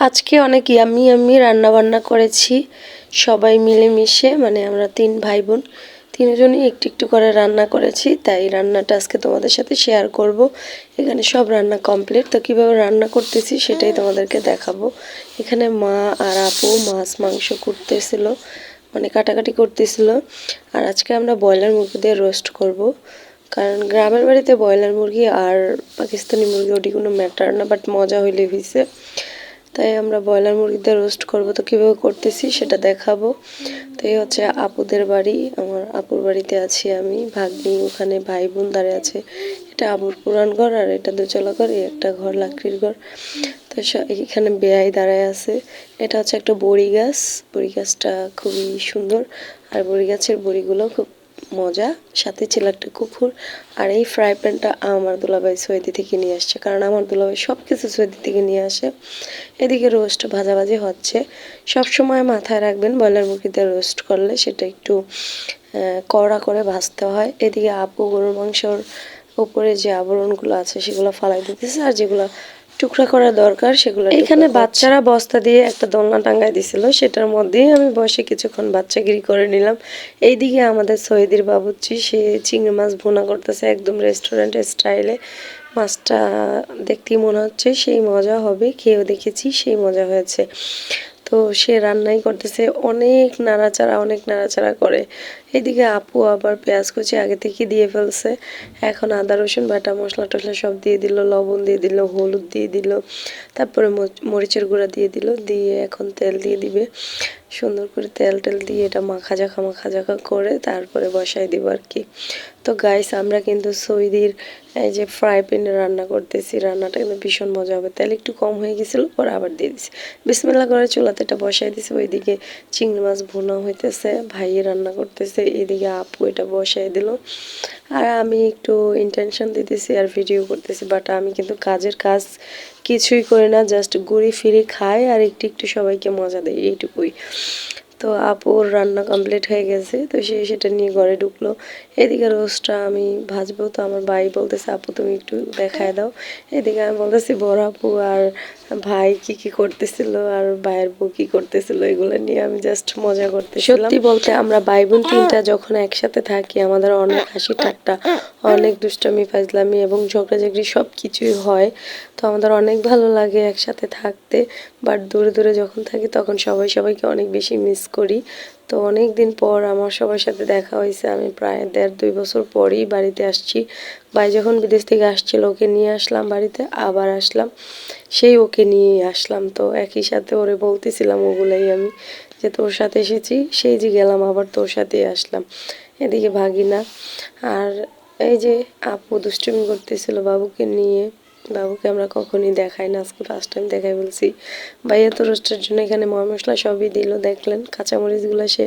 আজকে অনেক yummy yummy রান্না বান্না করেছি সবাই মিলেমিশে, মানে আমরা 3 ভাই বোন তিনজনই একটু একটু করে রান্না করেছি। তাই রান্নাটা আজকে তোমাদের সাথে শেয়ার করব। এখানে সব রান্না কমপ্লিট, তো কীভাবে রান্না করতেছি সেটাই তোমাদেরকে দেখাবো। এখানে মা আর আপু মাছ মাংস করতেছিল, মানে কাটাকাটি করতেছিল। আর আজকে আমরা ব্রয়লার মুরগি দিয়ে রোস্ট করব, কারণ গ্রামের বাড়িতে ব্রয়লার মুরগি আর পাকিস্তানি মুরগি ওটি কোনো ম্যাটার না, বাট মজা হইলে হয়েছে। তাই আমরা ব্রয়লার মুরগিতে রোস্ট করব, তো কীভাবে করতেছি সেটা দেখাবো। তো এই হচ্ছে আপুদের বাড়ি, আমার আপুর বাড়িতে আছি আমি, ভাগ্নি ওখানে ভাই বোন দাঁড়িয়ে আছে। এটা আপুর পুরান ঘর আর এটা দোতলা ঘর, এই একটা ঘর লাকড়ির ঘর। তো এখানে বেয়াই দাঁড়ায় আছে। এটা হচ্ছে একটা বড়ি গাছ, বড়ি গাছটা খুবই সুন্দর, আর বড়ি গাছের বড়িগুলো খুব মজা। সাথে ছিল একটা কুকুর। আর এই ফ্রাই প্যানটা আমার দুলাভাই সৌদি থেকে নিয়ে আসছে, কারণ আমার দুলাভাই সব কিছু সৌদি থেকে নিয়ে আসে। এদিকে রোস্ট ভাজাভাজি হচ্ছে। সব সময় মাথায় রাখবেন ব্রয়লার মুরগিতে রোস্ট করলে সেটা একটু কড়া করে ভাজতে হয়। এদিকে আপু গরুর মাংসর উপরে যে আবরণগুলো আছে সেগুলো ফালাই দিতেছে, আর যেগুলো টুকরা করা দরকার সেগুলো। এখানে বাচ্চারা বস্তা দিয়ে একটা দোলনা টাঙ্গাই দিছিল, সেটার মধ্যেই আমি বসে কিছুক্ষণ বাচ্চাগিরি করে নিলাম। এইদিকে আমাদের সৌদির বাবুর্চি, সে চিংড়ি মাছ ভুনা করতেছে একদম রেস্টুরেন্ট স্টাইলে। মাছটা দেখতেই মনে হচ্ছে সেই মজা হবে, খেয়েও দেখেছি সেই মজা হয়েছে। তো সে রান্নাই করতেছে, অনেক নাড়াচাড়া করে। এদিকে আপু আবার পেঁয়াজ কুচি আগে থেকে দিয়ে ফেলছে। এখন আদা রসুন বাটা মশলা টশলা সব দিয়ে দিল, লবণ দিয়ে দিল, হলুদ দিয়ে দিল, তারপরে মরিচের গুঁড়া দিয়ে দিল, দিয়ে এখন তেল দিয়ে দিবে। সুন্দর করে তেল দিয়ে এটা মাখা ঝাঁকা করে তারপরে বসাই দিব আর কি। তো গাইস, আমরা কিন্তু সৌদির এই যে ফ্রাই প্যানে রান্না করতেছি, রান্নাটা কিন্তু ভীষণ মজা হবে। তেল একটু কম হয়ে গেছিলো, পরে আবার দিয়ে দিছি। বিসমিল্লাহ করে চুলাতে এটা বসাই দিছি। ওইদিকে চিংড়ি মাছ ভুনা হইতেছে, ভাইয়ে রান্না করতেছে, এইদিকে আপু এটা বসাই দিল। আর আমি একটু ইন্টেনশন দিতেছি আর ভিডিও করতেছি, বাট আমি কিন্তু কাজের কাজ কিছুই করি না, জাস্ট ঘুরি ফিরি খাই আর একটু একটু সবাইকে মজা দেয়, এইটুকুই। তো আপুর রান্না কমপ্লিট হয়ে গেছে, তো সে সেটা নিয়ে ঘরে ঢুকলো। এদিকে রোস্টটা আমি ভাজবো, তো আমার ভাই বলতেছে আপু তুমি একটু দেখায় দাও। এদিকে আমি বলতেছি বড় আপু আর ভাই কি করতেছিল আর ভাইয়ের বউ কি করতেছিল, এগুলো নিয়ে আমি জাস্ট মজা করতেছিলাম। সত্যি বলতে আমরা ভাই বোন তিনটা যখন একসাথে থাকি আমাদের অনেক হাসি ঠাট্টা, অনেক দুষ্টামি ফাজলামি এবং ঝগড়াঝাগড়ি সব কিছুই হয়। তো আমাদের অনেক ভালো লাগে একসাথে থাকতে। বাট দূরে দূরে যখন থাকি তখন সবাইকে অনেক বেশি মিস করি। তো অনেক দিন পর আমার সবার সাথে দেখা হয়েছে, আমি প্রায় 1.5-2 বছর পরই বাড়িতে আসছি। ভাই যখন বিদেশ থেকে আসছিল ওকে নিয়ে আসলাম বাড়িতে, আবার আসলাম সেই ওকে নিয়েই আসলাম। তো একই সাথে ওরে বলতেছিলাম ওগুলাই আমি, যে তোর সাথে এসেছি সেই যে গেলাম আবার তোর সাথেই আসলাম। এদিকে ভাগিনা আর এই যে আপু দুষ্টুমি করতেছিল বাবুকে নিয়ে। বাবুকে আমরা কখনই দেখাই না, আজকে ফার্স্ট টাইম দেখাই বলছি। ভাইয়া তো রোস্টের জন্য এখানে মশলা সবই দিল, দেখলেন কাঁচামরিচগুলো সে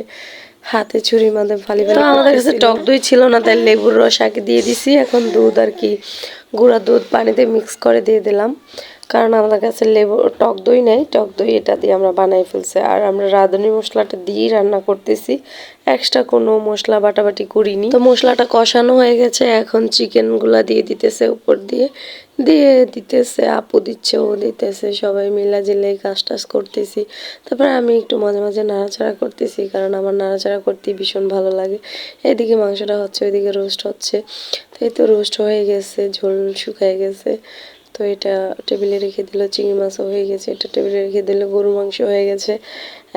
হাতে ছুরির মাধ্যমে ফালি ফেলে। আমাদের কাছে টক দই ছিল না, তাই লেবুর রস আগে দিয়ে দিছি। এখন দুধ আর কি গুঁড়া দুধ পানিতে মিক্স করে দিয়ে দিলাম, কারণ আমাদের কাছে টক দই নেই, টক দই এটা দিয়ে আমরা বানাই ফেলছি। আর আমরা রাঁধুনি মশলাটা দিয়েই রান্না করতেছি, এক্সট্রা কোনো মশলা বাটাবাটি করিনি। তো মশলাটা কষানো হয়ে গেছে, এখন চিকেনগুলা দিয়ে দিতেছে উপর দিয়ে দিতেছে, আপু দিচ্ছে, ও দিতেছে, সবাই মিলা জিলে কাজ টাজ করতেছি। তারপরে আমি একটু মাঝে মাঝে নাড়াচাড়া করতেছি, কারণ আমার নাড়াচাড়া করতে ভীষণ ভালো লাগে। এদিকে মাংসটা হচ্ছে, ওইদিকে রোস্ট হচ্ছে। তো এই তো রোস্ট হয়ে গেছে, ঝোল শুকায় গেছে। তো এটা টেবিলে রেখে দিল, চিংড়ি মাছও হয়ে গেছে, এটা টেবিলে রেখে দিল, গরু মাংস হয়ে গেছে।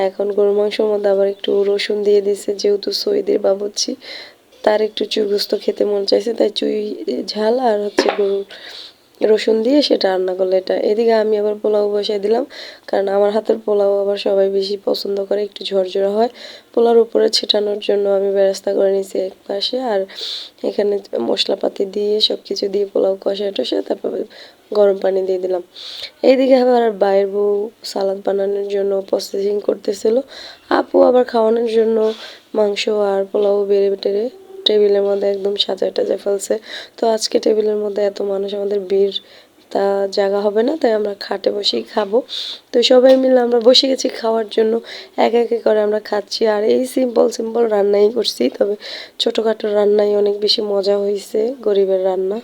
এখন গরু মাংসের মধ্যে আবার একটু রসুন দিয়ে দিছে, যেহেতু সৌদির বাবুর্চি তার একটু চুই গোস্ত খেতে মন চাইছে, তাই চুই ঝাল আর হচ্ছে গরুর রসুন দিয়ে সেটা রান্না করলো এটা। এদিকে আমি আবার পোলাও বসাই দিলাম, কারণ আমার হাতের পোলাও আবার সবাই বেশি পছন্দ করে, একটু ঝরঝরা হয়। পোলাওর উপরে ছিটানোর জন্য আমি ব্যবস্থা করে নিয়েছি এক পাশে, আর এখানে মশলাপাতি দিয়ে সব কিছু দিয়ে পোলাও কষায় টষে তারপর গরম পানি দিয়ে দিলাম। এইদিকে আবার বাইরের বউ সালাদ বানানোর জন্য প্রসেসিং করতেছিল, আপু আবার খাওয়ানোর জন্য মাংস আর পোলাও বেড়ে টেড়ে টেবিলের মধ্যে একদম সাজায় টাজায় ফেলছে। তো আজকে টেবিলের মধ্যে এত মানুষ আমাদের ভিড়, তা জায়গা হবে না, তাই আমরা খাটে বসেই খাবো। তো সবাই মিলে আমরা বসে গেছি খাওয়ার জন্য, এক এক করে আমরা খাচ্ছি। আর এই সিম্পল রান্নাই করছি, তবে ছোটোখাটো রান্নাই অনেক বেশি মজা হয়েছে, গরিবের রান্না।